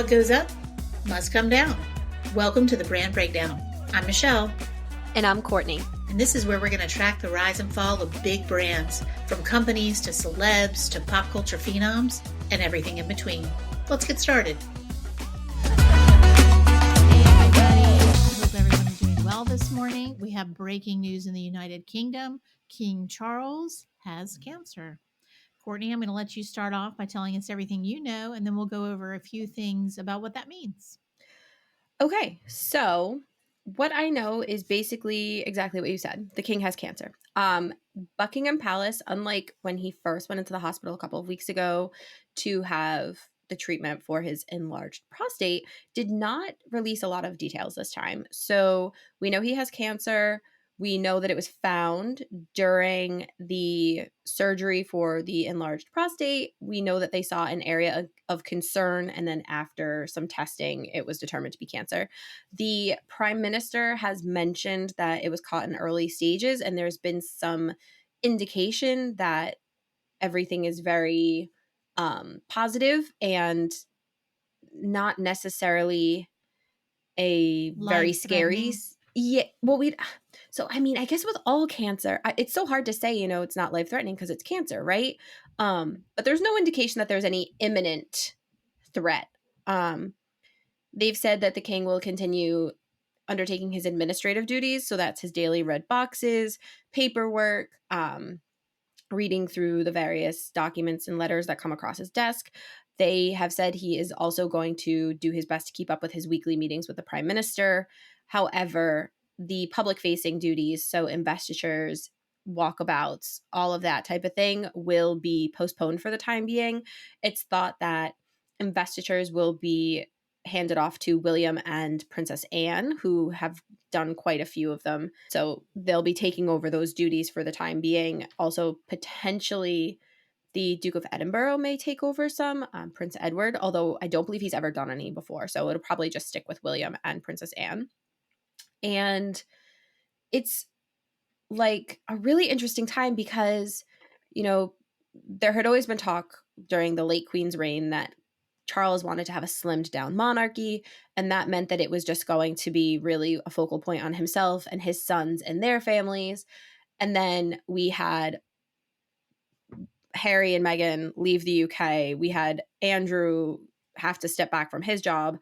What goes up must come down. Welcome to the Brand Breakdown. I'm Michelle. And I'm Courtney. And this is where we're going to track the rise and fall of big brands, from companies to celebs to pop culture phenoms and everything in between. Let's get started. Hey everybody, hope everyone is doing well this morning. We have breaking news in the United Kingdom. King Charles has cancer. Courtney, I'm going to let you start off by telling us everything you know, and then we'll go over a few things about what that means. Okay, so what I know is basically exactly what you said. The king has cancer. Buckingham Palace, unlike when he first went into the hospital a couple of weeks ago to have the treatment for his enlarged prostate, did not release a lot of details this time. So we know he has cancer. We know that it was found during the surgery for the enlarged prostate. We know that they saw an area of concern, and then after some testing, it was determined to be cancer. The prime minister has mentioned that it was caught in early stages, and there's been some indication that everything is very positive and not necessarily a very scary. Yeah, well, I guess with all cancer, it's so hard to say, it's not life threatening because it's cancer, right? But there's no indication that there's any imminent threat. They've said that the king will continue undertaking his administrative duties, so that's his daily red boxes, paperwork, reading through the various documents and letters that come across his desk. They have said he is also going to do his best to keep up with his weekly meetings with the prime minister. However, the public-facing duties, so investitures, walkabouts, all of that type of thing, will be postponed for the time being. It's thought that investitures will be handed off to William and Princess Anne, who have done quite a few of them. So they'll be taking over those duties for the time being. Also, potentially, the Duke of Edinburgh may take over some, Prince Edward, although I don't believe he's ever done any before. So it'll probably just stick with William and Princess Anne. And it's like a really interesting time because, there had always been talk during the late Queen's reign that Charles wanted to have a slimmed down monarchy, and that meant that it was just going to be really a focal point on himself and his sons and their families. And then we had Harry and Meghan leave the UK. We had Andrew have to step back from his job.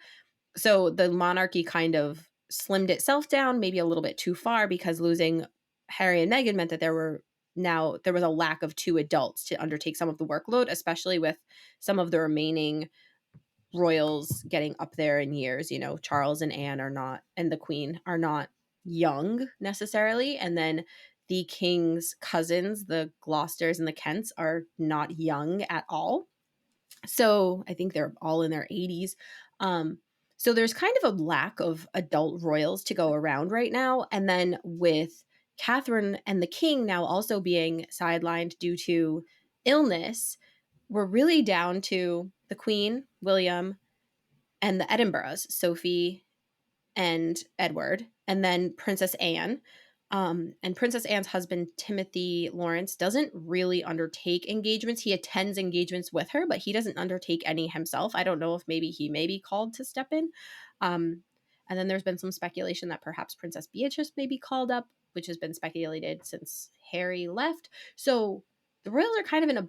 So the monarchy kind of slimmed itself down maybe a little bit too far, because losing Harry and Meghan meant that there was a lack of two adults to undertake some of the workload, especially with some of the remaining royals getting up there in years. Charles and Anne are not, and the Queen are not young necessarily. And then the king's cousins, the Gloucesters and the Kents, are not young at all. So I think they're all in their 80s. So there's kind of a lack of adult royals to go around right now. And then with Catherine and the king now also being sidelined due to illness, we're really down to the Queen, William, and the Edinburghs, Sophie and Edward, and then Princess Anne. And Princess Anne's husband, Timothy Lawrence, doesn't really undertake engagements. He attends engagements with her, but he doesn't undertake any himself. I don't know if maybe he may be called to step in. And then there's been some speculation that perhaps Princess Beatrice may be called up, which has been speculated since Harry left. So the royals are kind of in a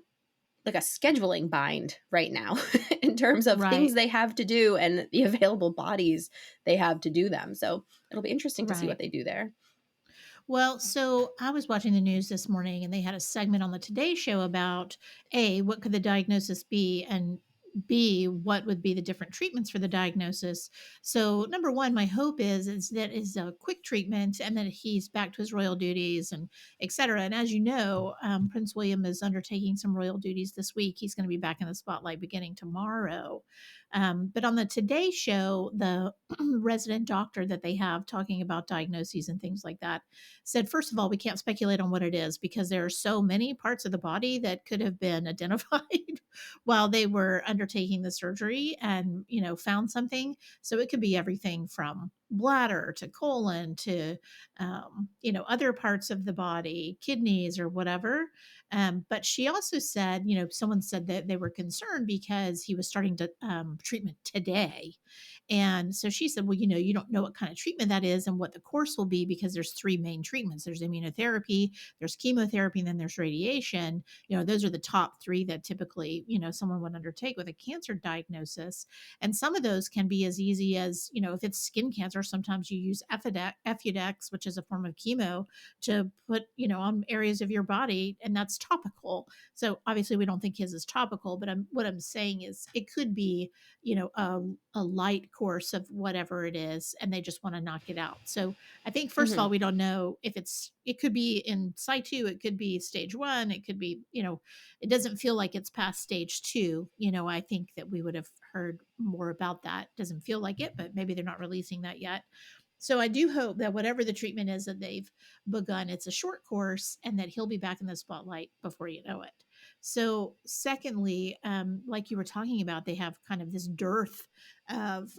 scheduling bind right now in terms of things they have to do and the available bodies they have to do them. So it'll be interesting to see what they do there. Well, so I was watching the news this morning, and they had a segment on the Today Show about A, what could the diagnosis be, and B, what would be the different treatments for the diagnosis. So number one, my hope is that is a quick treatment and that he's back to his royal duties and et cetera. And as you know, Prince William is undertaking some royal duties this week. He's going to be back in the spotlight beginning tomorrow. But on the Today Show, the resident doctor that they have talking about diagnoses and things like that said, first of all, we can't speculate on what it is because there are so many parts of the body that could have been identified while they were undertaking the surgery and, found something. So it could be everything from bladder to colon to other parts of the body, kidneys or whatever. But she also said, someone said that they were concerned because he was starting to treatment today. And so she said, well, you don't know what kind of treatment that is and what the course will be, because there's three main treatments. There's immunotherapy, there's chemotherapy, and then there's radiation. Those are the top three that typically, someone would undertake with a cancer diagnosis. And some of those can be as easy as, if it's skin cancer, sometimes you use Effudex, which is a form of chemo, to put, on areas of your body, and that's topical. So obviously we don't think his is topical, but what I'm saying is it could be, a light course of whatever it is, and they just want to knock it out. So I think, first of Hmm. all, we don't know if it could be in situ, it could be stage one, it could be, it doesn't feel like it's past stage two. I think that we would have heard more about that. Doesn't feel like it, but maybe they're not releasing that yet. So I do hope that whatever the treatment is that they've begun, it's a short course, and that he'll be back in the spotlight before you know it. So, secondly, like you were talking about, they have kind of this dearth of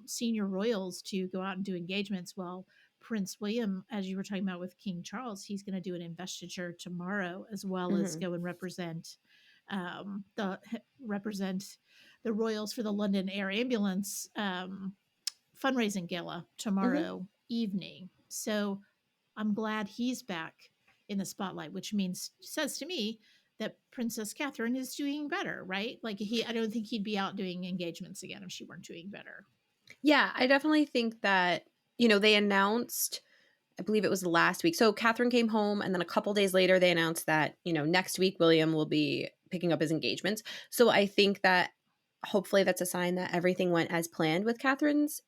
senior royals to go out and do engagements. Well, Prince William, as you were talking about with King Charles, he's going to do an investiture tomorrow, as well as Hmm. go and represent the royals for the London Air Ambulance fundraising gala Hmm. tomorrow evening. So I'm glad he's back in the spotlight, which means, says to me, that Princess Catherine is doing better, right? Like, I don't think he'd be out doing engagements again if she weren't doing better. Yeah, I definitely think that, they announced, I believe it was last week. So Catherine came home, and then a couple days later, they announced that, next week William will be picking up his engagements. So I think that hopefully that's a sign that everything went as planned with Catherine's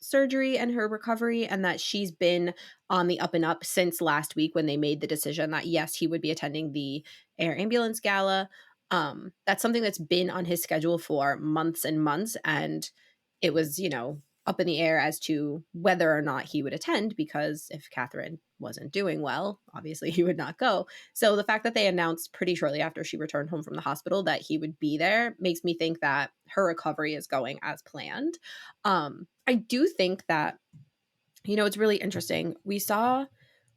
surgery and her recovery, and that she's been on the up and up since last week when they made the decision that yes, he would be attending the air ambulance gala. That's something that's been on his schedule for months and months, and it was, up in the air as to whether or not he would attend, because if Catherine wasn't doing well, obviously he would not go. So the fact that they announced pretty shortly after she returned home from the hospital that he would be there makes me think that her recovery is going as planned. I do think that, it's really interesting. We saw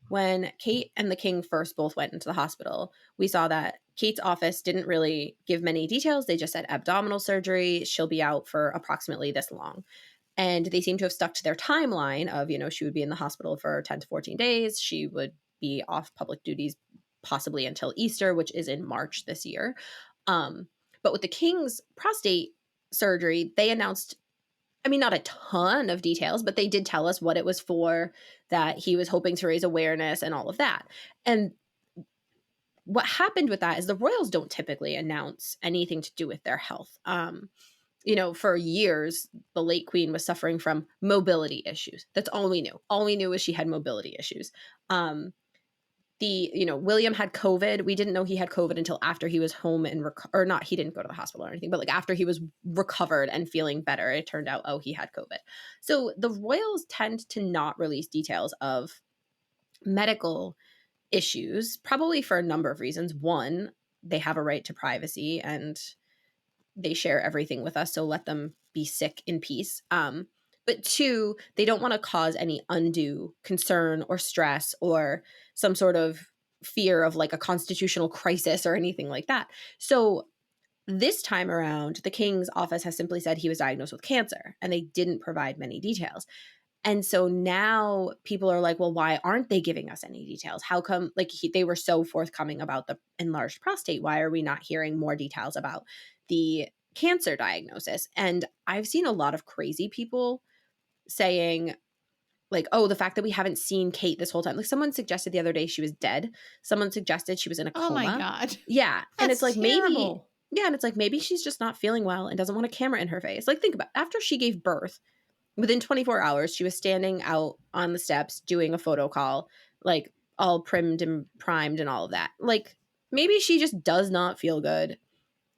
when Kate and the king first both went into the hospital, we saw that Kate's office didn't really give many details. They just said abdominal surgery. She'll be out for approximately this long. And they seem to have stuck to their timeline of, she would be in the hospital for 10 to 14 days. She would be off public duties possibly until Easter, which is in March this year. Um, but with the king's prostate surgery, they announced, I mean, not a ton of details, but they did tell us what it was for, that he was hoping to raise awareness and all of that. And what happened with that is the royals don't typically announce anything to do with their health. For years, the late queen was suffering from mobility issues. That's all we knew. All we knew was she had mobility issues. William had COVID. We didn't know he had COVID until after he was home and or not. He didn't go to the hospital or anything, but like after he was recovered and feeling better, it turned out, oh, he had COVID. So the royals tend to not release details of medical issues, probably for a number of reasons. One, they have a right to privacy and they share everything with us, so let them be sick in peace. But two, they don't want to cause any undue concern or stress or some sort of fear of like a constitutional crisis or anything like that. So this time around, the king's office has simply said he was diagnosed with cancer, and they didn't provide many details. And so now people are like, well, why aren't they giving us any details? How come, like, they were so forthcoming about the enlarged prostate? Why are we not hearing more details about the cancer diagnosis? And I've seen a lot of crazy people saying, like, oh, the fact that we haven't seen Kate this whole time. Like, someone suggested the other day she was dead. Someone suggested she was in a Oh my coma. God. Yeah. And it's That's like, maybe, terrible. yeah. And it's like, maybe she's just not feeling well and doesn't want a camera in her face. Like, think about it. After she gave birth, within 24 hours, she was standing out on the steps doing a photo call, like all primmed and primed and all of that. Like, maybe she just does not feel good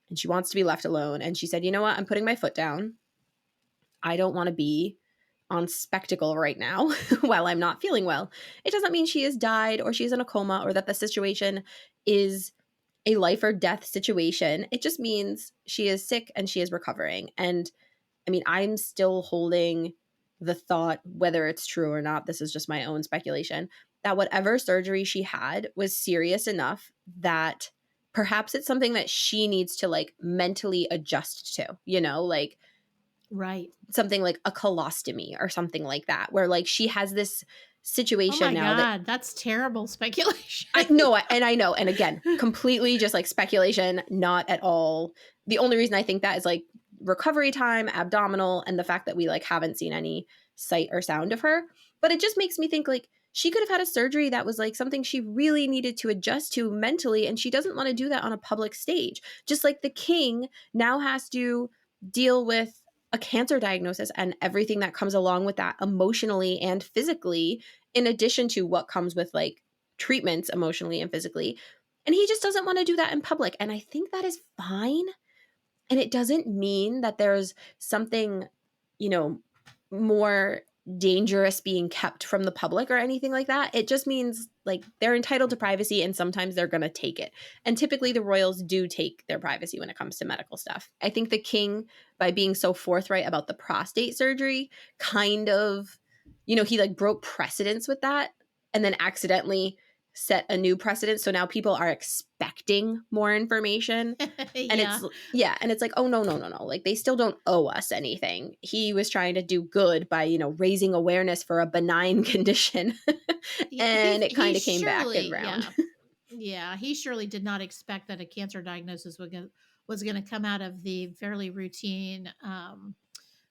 and she wants to be left alone. And she said, you know what? I'm putting my foot down. I don't want to be on spectacle right now while I'm not feeling well. It doesn't mean she has died or she's in a coma or that the situation is a life or death situation. It just means she is sick and she is recovering. And I mean, I'm still holding the thought, whether it's true or not, this is just my own speculation, that whatever surgery she had was serious enough that perhaps it's something that she needs to like mentally adjust to, like Right. something like a colostomy or something like that, where like she has this Oh situation my now that god, that's terrible speculation. I know, and I know, and again, completely just like speculation, not at all. The only reason I think that is like recovery time, abdominal, and the fact that we like haven't seen any sight or sound of her. But it just makes me think like she could have had a surgery that was like something she really needed to adjust to mentally, and she doesn't want to do that on a public stage. Just like the king now has to deal with a cancer diagnosis and everything that comes along with that emotionally and physically, in addition to what comes with like treatments emotionally and physically. And he just doesn't want to do that in public. And I think that is fine. And it doesn't mean that there's something, you know, more dangerous being kept from the public or anything like that. It just means like they're entitled to privacy and sometimes they're going to take it. And typically the royals do take their privacy when it comes to medical stuff. I think the king, by being so forthright about the prostate surgery, kind of, he like broke precedence with that and then accidentally set a new precedent. So now people are expecting more information. And Yeah. it's yeah, and it's like, "Oh, no, no, no, no, like, they still don't owe us anything." He was trying to do good by, raising awareness for a benign condition, and it He kinda came back surely, around. yeah. Yeah, he surely did not expect that a cancer diagnosis was gonna come out of the fairly routine,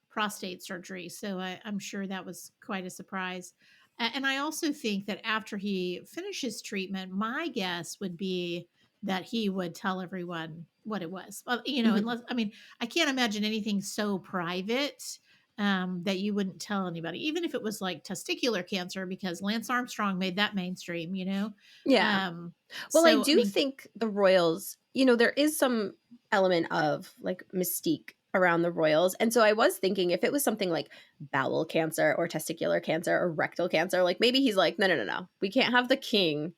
prostate surgery. So I'm sure that was quite a surprise. And I also think that after he finishes treatment, my guess would be that he would tell everyone what it was. Well, Mhm. unless, I mean, I can't imagine anything so private that you wouldn't tell anybody, even if it was like testicular cancer, because Lance Armstrong made that mainstream, you know? Yeah. Um, Well, I so, I do mean, think the royals, there is some element of, like, mystique around the royals, and so I was thinking if it was something like bowel cancer or testicular cancer or rectal cancer, like, maybe he's like, "No, no, no, no. We can't have the king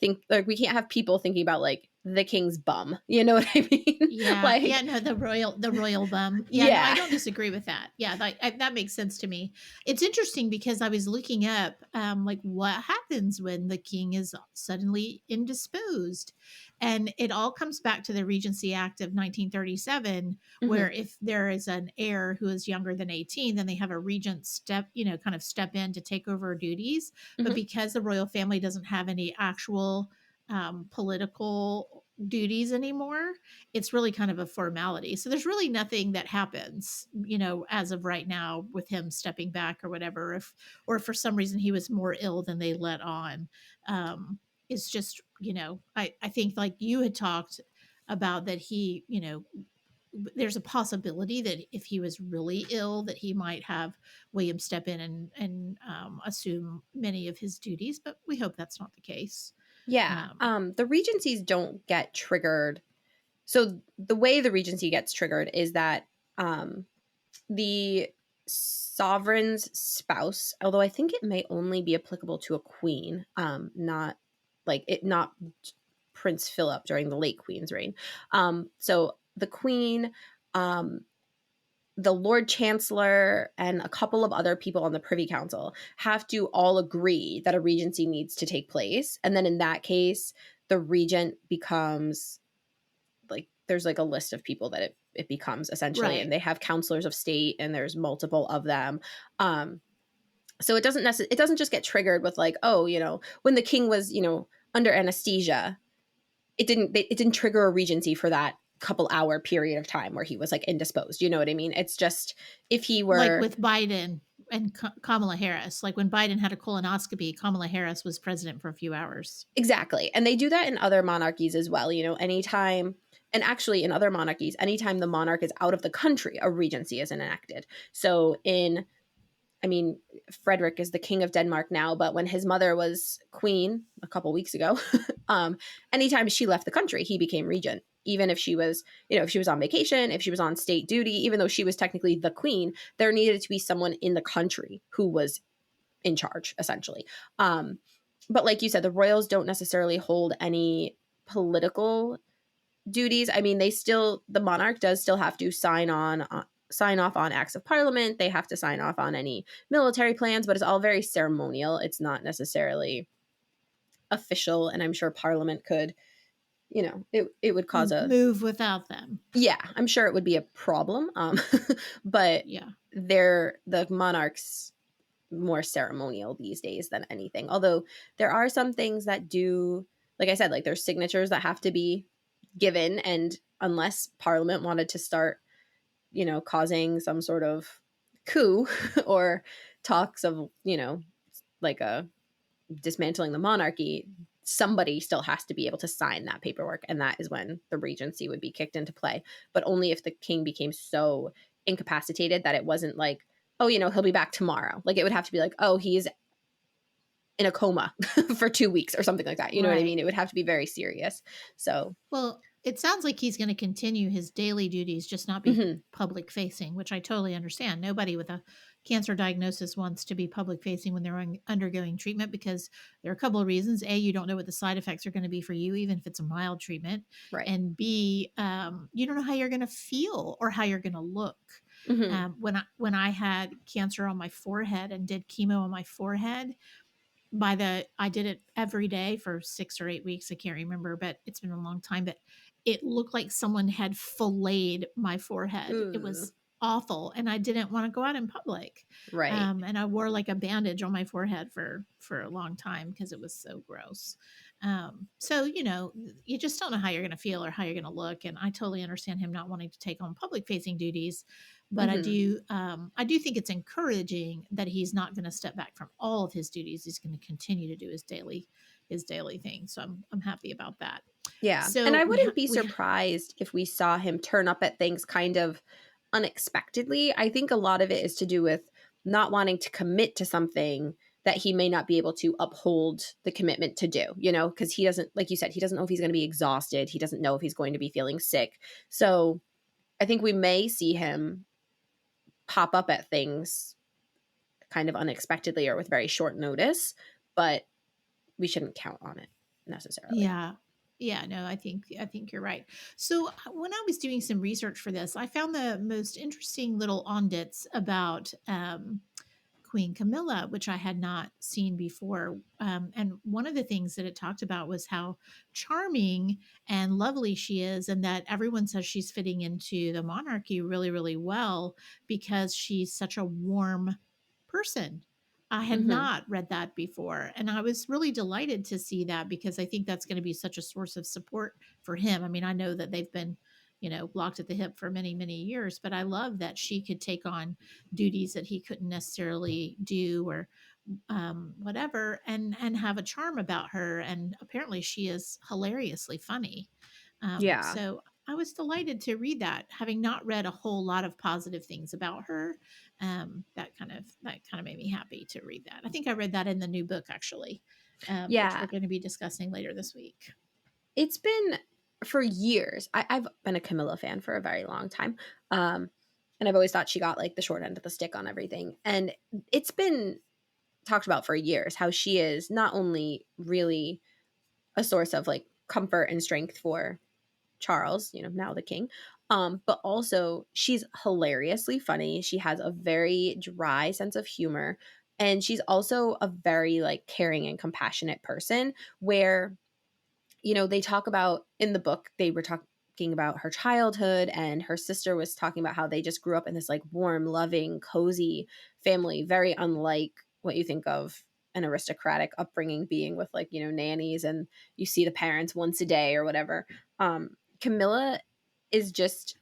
we can't have people thinking about, like, the king's bum." You know what I mean? yeah, yeah, Like no, the royal bum. Yeah, no, I yeah. don't disagree with that. Yeah, that makes sense to me. It's interesting because I was looking up, like what happens when the king is suddenly indisposed, and it all comes back to the Regency Act of 1937, where Mhm, if there is an heir who is younger than 18, then they have a regent kind of step in to take over duties. But mhm. because the royal family doesn't have any actual political duties anymore, it's really kind of a formality. So there's really nothing that happens, as of right now with him stepping back or whatever. Or if for some reason he was more ill than they let on. It's just, I think like you had talked about that there's a possibility that if he was really ill, that he might have William step in and assume many of his duties, but we hope that's not the case. Yeah, Um, the regencies don't get triggered. So the way the regency gets triggered is that, um, the sovereign's spouse, although I think it may only be applicable to a queen, not Prince Philip during the late Queen's reign. So the Queen, um, the Lord Chancellor, and a couple of other people on the Privy Council have to all agree that a regency needs to take place. And then in that case, the regent becomes like there's like a list of people that it becomes essentially, and right. they have counselors of state and there's multiple of them. So it doesn't just get triggered with like, oh, when the king was, under anesthesia, it didn't trigger a regency for that couple hour period of time where he was like indisposed. You know what I mean? It's just if he Like were with Biden and Kamala Harris. Like when Biden had a colonoscopy, Kamala Harris was president for a few hours. exactly. And they do that in other monarchies as well. Anytime, and actually in other monarchies, anytime the monarch is out of the country, a regency is enacted. So I mean, Frederick is the king of Denmark now, but when his mother was queen a couple weeks ago, anytime she left the country, he became regent. Even if she was, if she was on vacation, if she was on state duty, even though she was technically the queen, there needed to be someone in the country who was in charge, essentially. But like you said, the royals don't necessarily hold any political duties. I mean, the monarch does still have to sign on sign off on acts of parliament, they have to sign off on any military plans, but it's all very ceremonial. It's not necessarily official, and I'm sure parliament could, it would cause a Move without them. yeah, I'm sure it would be a problem. But Yeah. the monarchs more ceremonial these days than anything. Although there are some things that do, like I said, like there's signatures that have to be given, and unless Parliament wanted to start, causing some sort of coup or talks of, like a dismantling the monarchy, somebody still has to be able to sign that paperwork. And that is when the regency would be kicked into play. But only if the king became so incapacitated that it wasn't like, oh, he'll be back tomorrow. Like it would have to be like, oh, he's in a coma for 2 weeks or something like that. You know what I Right. mean? It would have to be very serious. So, Well, it sounds like he's going to continue his daily duties, just not be mhm, public facing, which I totally understand. Nobody with a cancer diagnosis wants to be public facing when they're undergoing treatment because there are a couple of reasons. A, you don't know what the side effects are going to be for you, even if it's a mild treatment. right. And B, you don't know how you're going to feel or how you're going to look. Hmm. When I had cancer on my forehead and did chemo on my forehead, I did it every day for 6 or 8 weeks, I can't remember, but it's been a long time, but it looked like someone had filleted my forehead. It Ooh, was awful, and I didn't wanna go out in public, right. and I wore, like, a bandage on my forehead for a long time because it was so gross. So, you just don't know how you're gonna feel or how you're gonna look, and I totally understand him not wanting to take on public-facing duties, but Hmm. I do think it's encouraging that he's not going to step back from all of his duties. He's going to continue to do his daily thing. So I'm happy about that. Yeah. And So I we wouldn't ha- be we surprised if we saw him turn up at things kind of unexpectedly. I think a lot of it is to do with not wanting to commit to something that he may not be able to uphold the commitment to do, because he doesn't, like you said, he doesn't know if he's going to be exhausted. He doesn't know if he's going to be feeling sick. So I think we may see him pop up at things kind of unexpectedly or with very short notice, but we shouldn't count on it necessarily. Yeah. Yeah, no, I think you're right. So when I was doing some research for this, I found the most interesting little ondits about Queen Camilla, which I had not seen before. And one of the things that it talked about was how charming and lovely she is, and that everyone says she's fitting into the monarchy really, really well because she's such a warm person. I had Hmm. not read that before. And I was really delighted to see that because I think that's going to be such a source of support for him. I mean, I know that they've been, blocked at the hip for many, many years, but I love that she could take on duties that he couldn't necessarily do or whatever and have a charm about her, and apparently she is hilariously funny. Yeah. So I was delighted to read that, having not read a whole lot of positive things about her. That kind of made me happy to read that. I think I read that in the new book actually, which Yeah. we're going to be discussing later this week. It's been for years. I've been a Camilla fan for a very long time. Um, and I've always thought she got like the short end of the stick on everything. And it's been talked about for years how she is not only really a source of like comfort and strength for Charles, now the king, but also she's hilariously funny. She has a very dry sense of humor. And she's also a very like caring and compassionate person where they talk about in the book, they were talking about her childhood, and her sister was talking about how they just grew up in this like warm, loving, cozy family, very unlike what you think of an aristocratic upbringing being with like, nannies and you see the parents once a day or whatever. Camilla is just,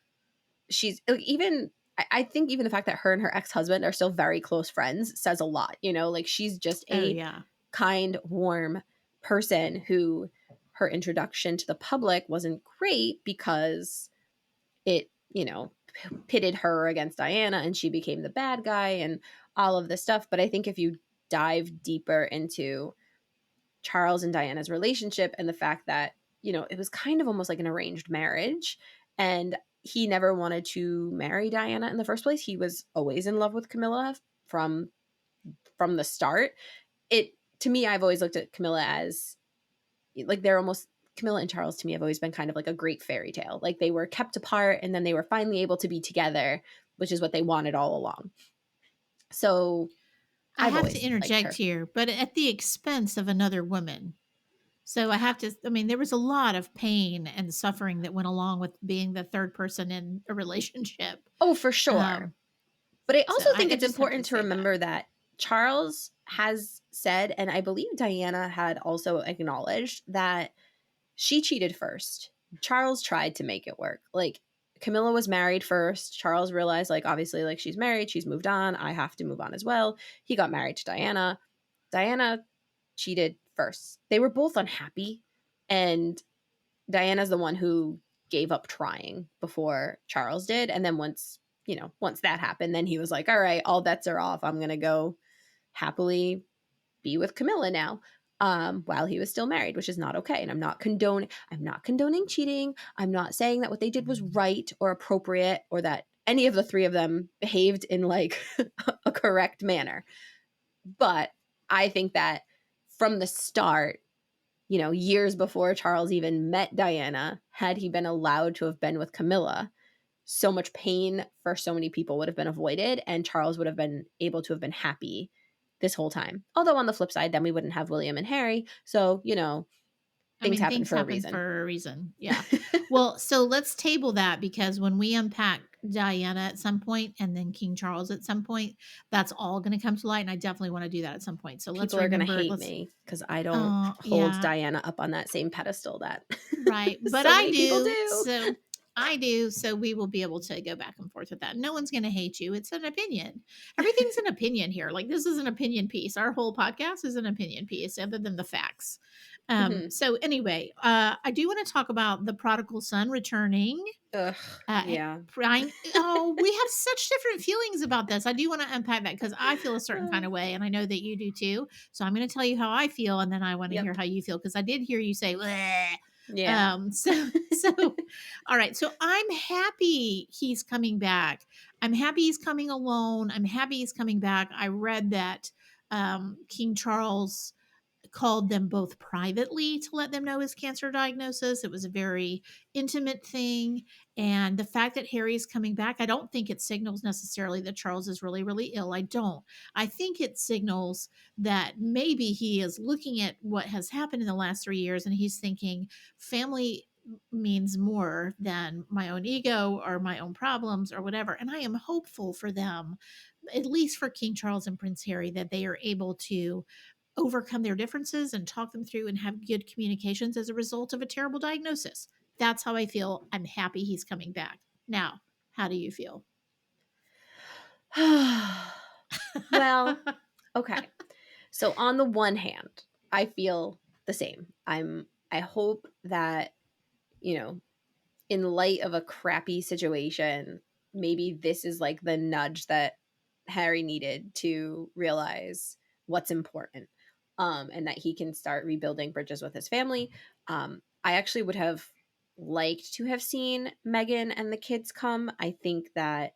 she's like, even, I think even the fact that her and her ex husband are still very close friends says a lot, like she's just Oh a yeah. kind, warm person who her introduction to the public wasn't great because it, pitted her against Diana and she became the bad guy and all of this stuff. But I think if you dive deeper into Charles and Diana's relationship and the fact that, it was kind of almost like an arranged marriage and he never wanted to marry Diana in the first place. He was always in love with Camilla from the start. It to me, I've always looked at Camilla as like they're almost Camilla and Charles to me have always been kind of like a great fairy tale. Like they were kept apart and then they were finally able to be together which is what they wanted all along. So I I've have to always liked interject her. here, but at the expense of another woman. So I have to, I mean, there was a lot of pain and suffering that went along with being the third person in a relationship. Oh, for sure. Um, But I so also think I it's just have to important to say that. remember that Charles has said, and I believe Diana had also acknowledged, that she cheated first. Charles tried to make it work. Like, Camilla was married first. Charles realized, like, obviously, like, she's married, she's moved on. I have to move on as well. He got married to Diana. Diana cheated first. They were both unhappy. And Diana's the one who gave up trying before Charles did. And then once that happened, then he was like, all right, all bets are off. I'm going to go happily be with Camilla now. While he was still married, which is not okay. And I'm not condoning cheating. I'm not saying that what they did was right or appropriate, or that any of the three of them behaved in like a correct manner. But I think that from the start, years before Charles even met Diana, had he been allowed to have been with Camilla, so much pain for so many people would have been avoided, and Charles would have been able to have been happy this whole time. Although on the flip side, then we wouldn't have William and Harry. So, I things mean, happen things for a happen reason. for a reason. Yeah. Well, so let's table that because when we unpack Diana at some point and then King Charles at some point, that's all going to come to light. And I definitely want to do that at some point. So let's People are going to remember, hate let's, me because I don't hold yeah, Diana up on that same pedestal that right. But so I many people do. do. So I do. So we will be able to go back and forth with that. No one's going to hate you. It's an opinion. Everything's an opinion here. Like this is an opinion piece. Our whole podcast is an opinion piece, other than the facts. Mhm. So anyway, I do want to talk about the prodigal son returning. Ugh, Uh, yeah. Crying. Oh, we have such different feelings about this. I do want to unpack that because I feel a certain kind of way, and I know that you do too. So I'm going to tell you how I feel, and then I want to hear Yep. how you feel because I did hear you say, "Bleh." Yeah. All right. So I'm happy he's coming back. I'm happy he's coming alone. I'm happy he's coming back. I read that King Charles called them both privately to let them know his cancer diagnosis. It was a very intimate thing. And the fact that Harry is coming back, I don't think it signals necessarily that Charles is really, really ill. I don't. I think it signals that maybe he is looking at what has happened in the last 3 years and he's thinking family means more than my own ego or my own problems or whatever. And I am hopeful for them, at least for King Charles and Prince Harry, that they are able to overcome their differences and talk them through and have good communications as a result of a terrible diagnosis. That's how I feel. I'm happy he's coming back. Now, how do you feel? Well, okay. So on the one hand, I feel the same. I hope that, you know, in light of a crappy situation, maybe this is like the nudge that Harry needed to realize what's important. And that he can start rebuilding bridges with his family. I actually would have liked to have seen Megan and the kids come. I think that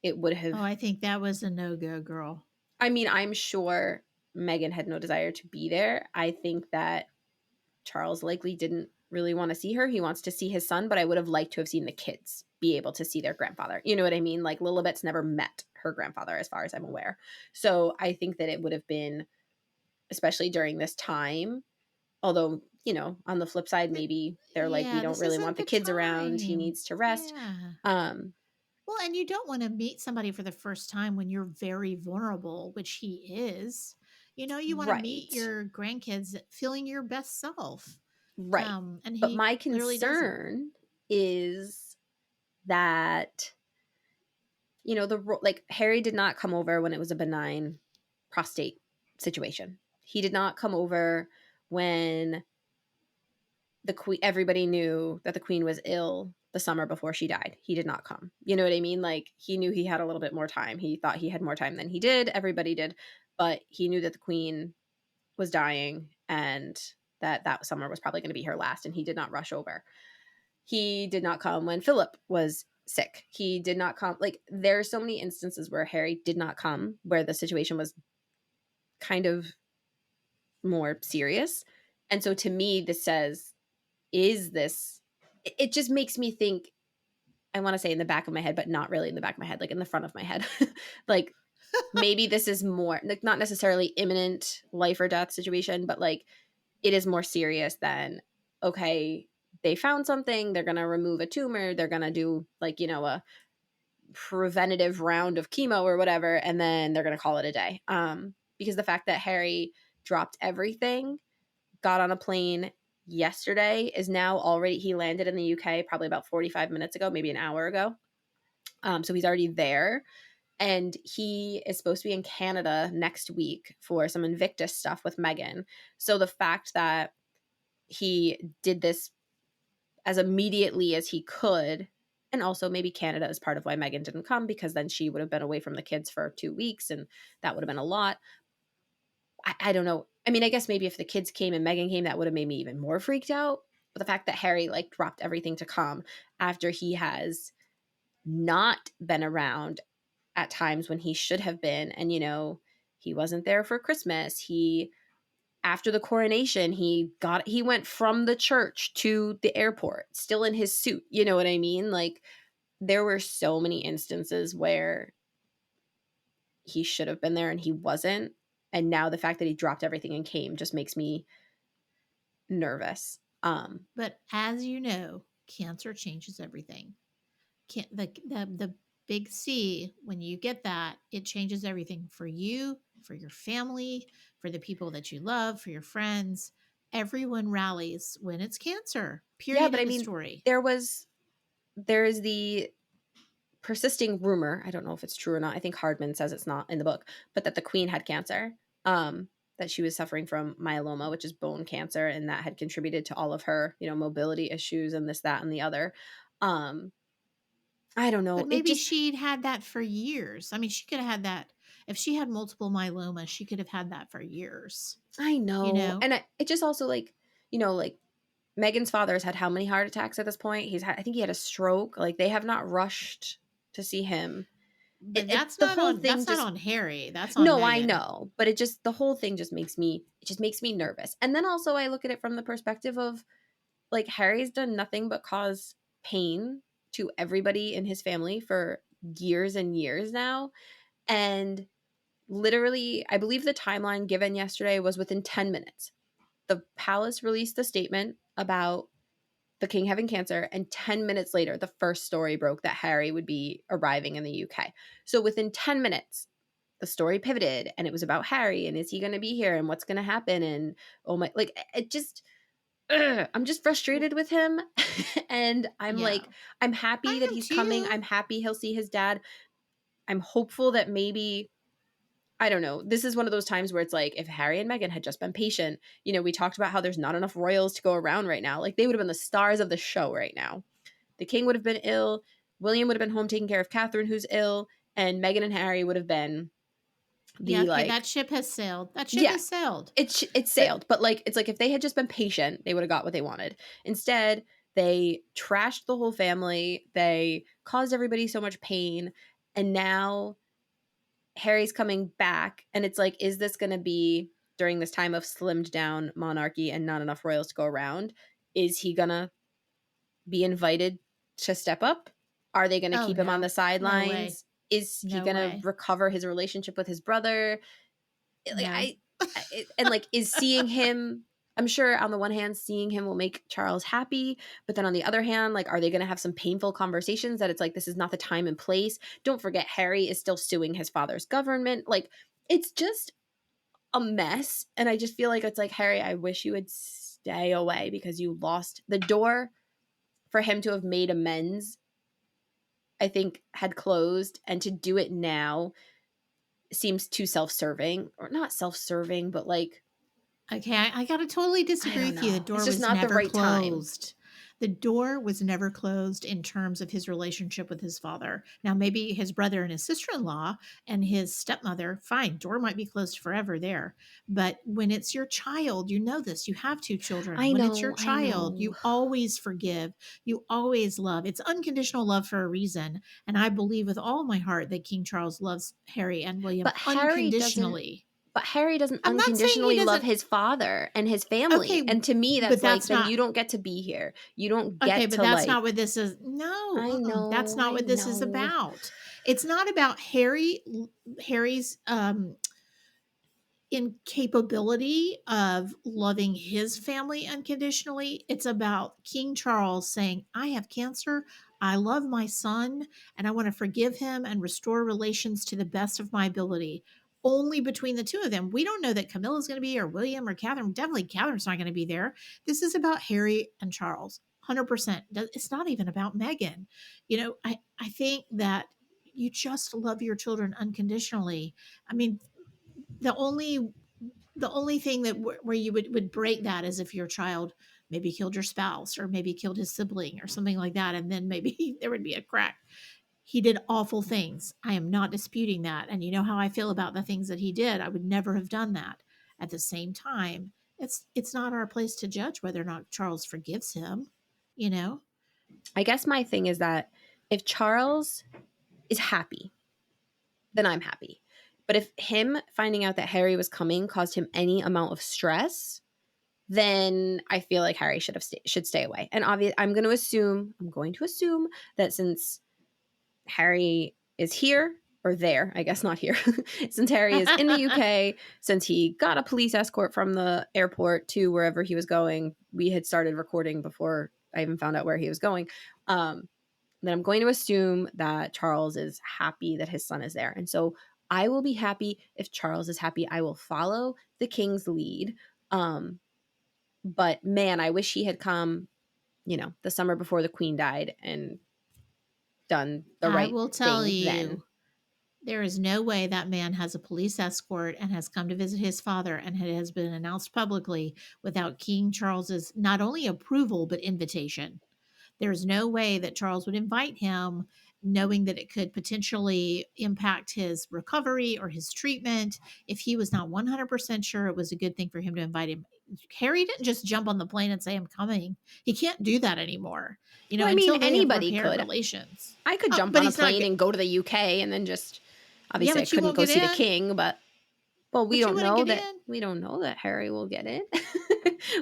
it would Oh, have, I think that was a no go, girl. I mean, I'm sure Megan had no desire to be there. I think that Charles likely didn't really want to see her. He wants to see his son, but I would have liked to have seen the kids be able to see their grandfather. You know what I mean? Like Lilibet's never met her grandfather, as far as I'm aware. So I think that it would have been, especially during this time, although, on the flip side, Th- maybe they're like, we yeah, don't this really isn't want the the kids around. He time. needs to rest. Yeah. Um, Well, and you don't want to meet somebody for the first time when you're very vulnerable, which he is. You want to meet right. your grandkids feeling your best self. Right. And But he my clearly doesn't. concern is that like Harry did not come over when it was a benign prostate situation. He did not come over when the queen everybody knew that the queen was ill the summer before she died. He did not come. You know what I mean? Like he knew he had a little bit more time. He thought he had more time than he did. Everybody did, but he knew that the queen was dying and that summer was probably going to be her last, and he did not rush over. He did not come when Philip was sick. He did not come. Like, there are so many instances where Harry did not come, where the situation was kind of more serious. And so to me, this says, is this, it just makes me think, I wanna say in the back of my head, but not really in the back of my head, like, in the front of my head. Like, maybe this is more like, not necessarily imminent life or death situation, but, like, it is more serious than, okay, they found something, they're gonna remove a tumor, they're gonna do, like, a preventative round of chemo or whatever, and then they're gonna call it a day. Because the fact that Harry dropped everything, got on a plane yesterday, is now already he landed in the UK probably about 45 minutes ago, maybe an hour ago. So he's already there, and he is supposed to be in Canada next week for some Invictus stuff with Megan. So the fact that he did this as immediately as he could, and also maybe Canada is part of why Megan didn't come, because then she would have been away from the kids for 2 weeks, and that would have been a lot. I don't know. I mean, I guess maybe if the kids came and Megan came, that would have made me even more freaked out. But the fact that Harry like dropped everything to come after he has not been around at times when he should have been, and he wasn't there for Christmas. He After the coronation, he went from the church to the airport still in his suit. You know what I mean? Like, there were so many instances where he should have been there and he wasn't. And now the fact that he dropped everything and came just makes me nervous. But as you know, cancer changes everything. The big C, when you get that, it changes everything for you, for your family, for the people that you love, for your friends. Everyone rallies when it's cancer. Yeah, Period. but I End of mean, story. there is the persisting rumor, I don't know if it's true or not. I think Hardman says it's not in the book, but that the queen had cancer. That she was suffering from myeloma, which is bone cancer, and that had contributed to all of her, mobility issues and this, that, and the other. Um, I don't know. But It maybe just she'd had that for years. I mean, she could have had that if she had multiple myeloma, she could have had that for years, I you know. know? And it just also like Megan's father's had how many heart attacks at this point? I think he had a stroke. Like, they have not rushed to see him. But The whole thing that's not just on Harry. That's on No, I Megan. know, but the whole thing just makes me nervous. And then also I look at it from the perspective of, like, Harry's done nothing but cause pain to everybody in his family for years and years now. And literally, I believe the timeline given yesterday was within 10 minutes. The palace released the statement about the king having cancer, and 10 minutes later, the first story broke that Harry would be arriving in the UK. So within 10 minutes, the story pivoted and it was about Harry and is he going to be here and what's going to happen, and oh my, like, it just I'm just W- frustrated with him. And I'm Yeah. like, I'm happy I that am he's coming. too. I'm happy he'll see his dad. I'm hopeful that maybe, I don't know. This is one of those times where it's like, if Harry and Meghan had just been patient, we talked about how there's not enough royals to go around right now. Like, they would have been the stars of the show right now. The king would have been ill. William would have been home taking care of Catherine, who's ill. And Meghan and Harry would have been Yeah, the, okay, like, that ship has sailed. That ship yeah, has sailed. it But sailed. But, like, it's like if they had just been patient, they would have got what they wanted. Instead, they trashed the whole family. They caused everybody so much pain. And now Harry's coming back, and it's like, is this going to be during this time of slimmed down monarchy and not enough royals to go around? Is he going to be invited to step up? Are they going to oh keep him on the no. No way. sidelines? Is he No going to way. recover his relationship with his brother? Like, No. and like, is seeing him, I'm sure on the one hand seeing him will make Charles happy, but then on the other hand, like, are they going to have some painful conversations that it's like, this is not the time and place? Don't forget, Harry is still suing his father's government. Like, it's just a mess, and I just feel like it's like, Harry, I wish you would stay away, because you lost the door for him to have made amends. I think had closed, and to do it now seems too self-serving, or not self-serving, but like, Okay, I gotta totally I disagree don't with you. The know. It's door just was not the never right time. closed. The door was never closed in terms of his relationship with his father. Now, maybe his brother and his sister in law and his stepmother, fine, door might be closed forever there. But when it's your child, you know this, you have two children. I When it's your know, I child, know. you always forgive, you always love. It's unconditional love for a reason. And I believe with all my heart that King Charles loves Harry and William But Harry doesn't unconditionally. But Harry doesn't I'm not saying he unconditionally love doesn't. his father and his family, Okay, and to me, but that's like, that's then not you don't get to be here. You don't okay, get but to, that's like not what this is. No, that's not I what this is know. about. It's not about Harry's incapability of loving his family unconditionally. It's about King Charles saying, I have cancer. I love my son and I want to forgive him and restore relations to the best of my ability. Only between the two of them. We don't know that Camilla's going to be or William or Catherine. Definitely Catherine's not going to be there. This is about Harry and Charles. 100%. It's not even about Meghan. I think that you just love your children unconditionally. I mean, the only the only thing that where you would break that is if your child maybe killed your spouse or maybe killed his sibling or something like that, and then maybe there would be a crack. He did awful things. I am not disputing that, and you know how I feel about the things that he did. I would never have done that. At the same time, it's not our place to judge whether or not Charles forgives him. You know, I guess my thing is that if Charles is happy, then I'm happy. But if him finding out that Harry was coming caused him any amount of stress, then I feel like Harry should stay away. And obviously, I'm going to assume that since Harry is here or there, I guess not here, since Harry is in the UK, since he got a police escort from the airport to wherever he was going, we had started recording before I even found out where he was going. Then I'm going to assume that Charles is happy that his son is there. And so I will be happy if Charles is happy. I will follow the king's lead. But man, I wish he had come, the summer before the queen died and done the I right will tell thing then. you, there is no way that man has a police escort and has come to visit his father and it has been announced publicly without King Charles's not only approval but invitation. There's no way that Charles would invite him knowing that it could potentially impact his recovery or his treatment if he was not 100% sure it was a good thing for him to invite him. Harry didn't just jump on the plane and say, I'm coming. He can't do that anymore, Well, I mean, until they have anybody repaired could. relations. I could Oh, jump but on a he's not, plane and go to the UK and then just yeah, obviously I but you couldn't won't go get see the in. king, but well, But you wouldn't get in. we don't know that Harry will get in.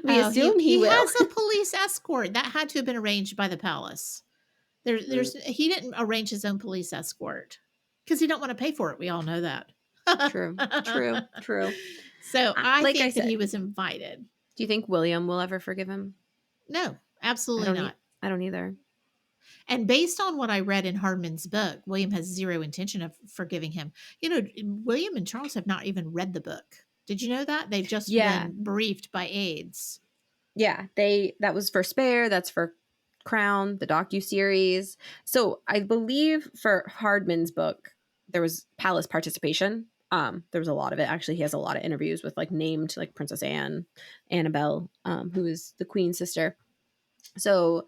We Oh, he assume he he will. has a police escort that had to have been arranged by the palace. Mm, He didn't arrange his own police escort because he don't want to pay for it. We all know that. true. True. True. So I Like I think that he said, was invited. do you think William will ever forgive him? No, I absolutely don't not. I don't either. And based on what I read in Hardman's book, William has zero intention of forgiving him. William and Charles have not even read the book. Did you know that? They've just Yeah. been briefed by aides. Yeah, that was for Spare, that's for Crown, the docu-series. So, I believe for Hardman's book, there was palace participation. There was a lot of it. Actually, he has a lot of interviews with like named like Princess Anne, Annabelle, who is the queen's sister. So,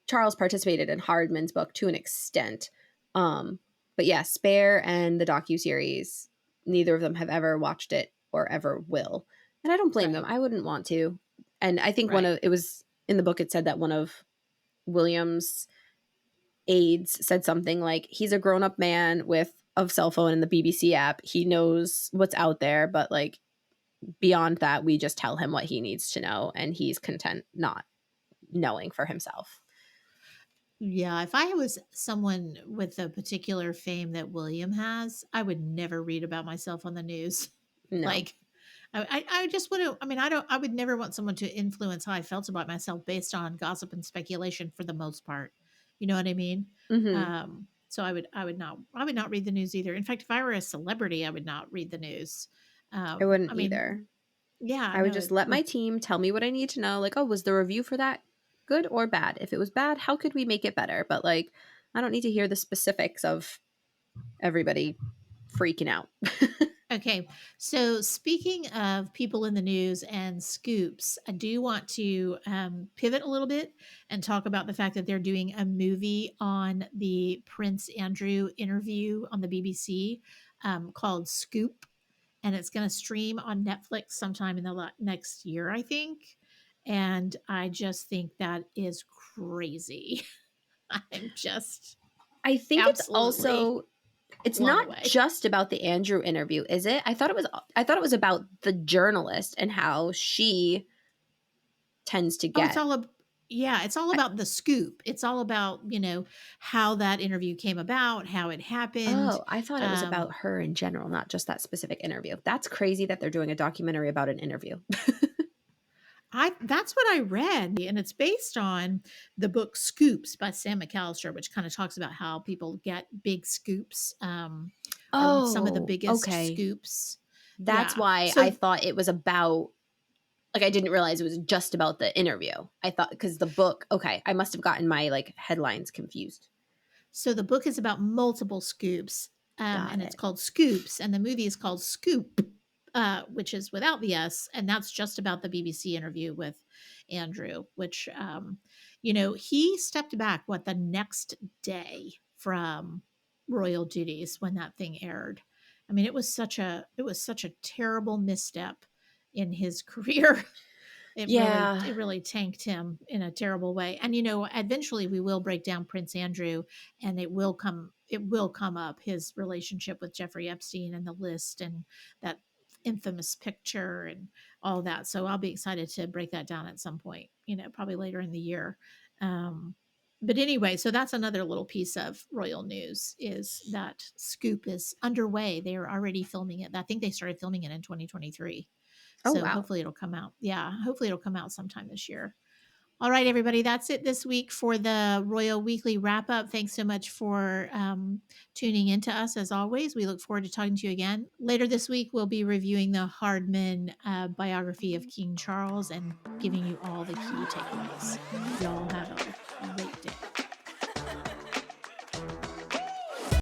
Charles participated in Hardman's book to an extent. Um, but yeah, Spare and the docu-series, neither of them have ever watched it or ever will. And I don't blame them. Right. I wouldn't want to. And I think Right. it was in the book, it said that one of William's aides said something like, he's a grown-up man with a cell phone and the BBC app. He knows what's out there, but like beyond that, we just tell him what he needs to know and he's content not knowing for himself. Yeah, if I was someone with a particular fame that William has, I would never read about myself on the news. No. Like, I just wouldn't. I mean, I would never want someone to influence how I felt about myself based on gossip and speculation for the most part. You know what I mean? Mhm. So I would not read the news either. In fact, if I were a celebrity, I would not read the news. I wouldn't I mean, either. yeah, I would no, just let my with team tell me what I need to know. Like, oh, was the review for that good or bad? If it was bad, how could we make it better? But like, I don't need to hear the specifics of everybody freaking out. Okay. So, speaking of people in the news and scoops, I do want to pivot a little bit and talk about the fact that they're doing a movie on the Prince Andrew interview on the BBC called Scoop. And it's going to stream on Netflix sometime in the next year, I think. And I just think that is crazy. I'm just I think it's absolutely. also It's along not the way. just about the Andrew interview, is it? I thought it was about the journalist and how she tends to Oh, it's get. all yeah, it's all I about the scoop. It's all about, how that interview came about, how it happened. Oh, I thought it was about Um, her in general, not just that specific interview. That's crazy that they're doing a documentary about an interview. I that's what I read, and it's based on the book Scoops by Sam McAllister, which kind of talks about how people get big scoops, or some of the Oh, biggest okay. scoops. That's Yeah. why I So thought it was about, like, I didn't realize it was just about the interview. I thought, because the book, okay, I must have gotten my, like, headlines confused. So the book is about multiple scoops, Got and it's it. called Scoops, and the movie is called Scoop, which is without the S, and that's just about the BBC interview with Andrew, which, he stepped back the next day from royal duties when that thing aired. I mean, it was such a terrible misstep in his career. It really Yeah. it really tanked him in a terrible way. And eventually we will break down Prince Andrew, and it will come up his relationship with Jeffrey Epstein and the list and that infamous picture and all that. So I'll be excited to break that down at some point, probably later in the year. But anyway, so that's another little piece of royal news is that Scoop is underway. They're already filming it. I think they started filming it in 2023. Oh, So wow. hopefully it'll come out. Yeah, hopefully it'll come out sometime this year. All right, everybody, that's it this week for the Royal Weekly wrap up. Thanks so much for tuning in to us as always. We look forward to talking to you again. Later this week, we'll be reviewing the Hardman biography of King Charles and giving you all the key takeaways. Y'all have a great day.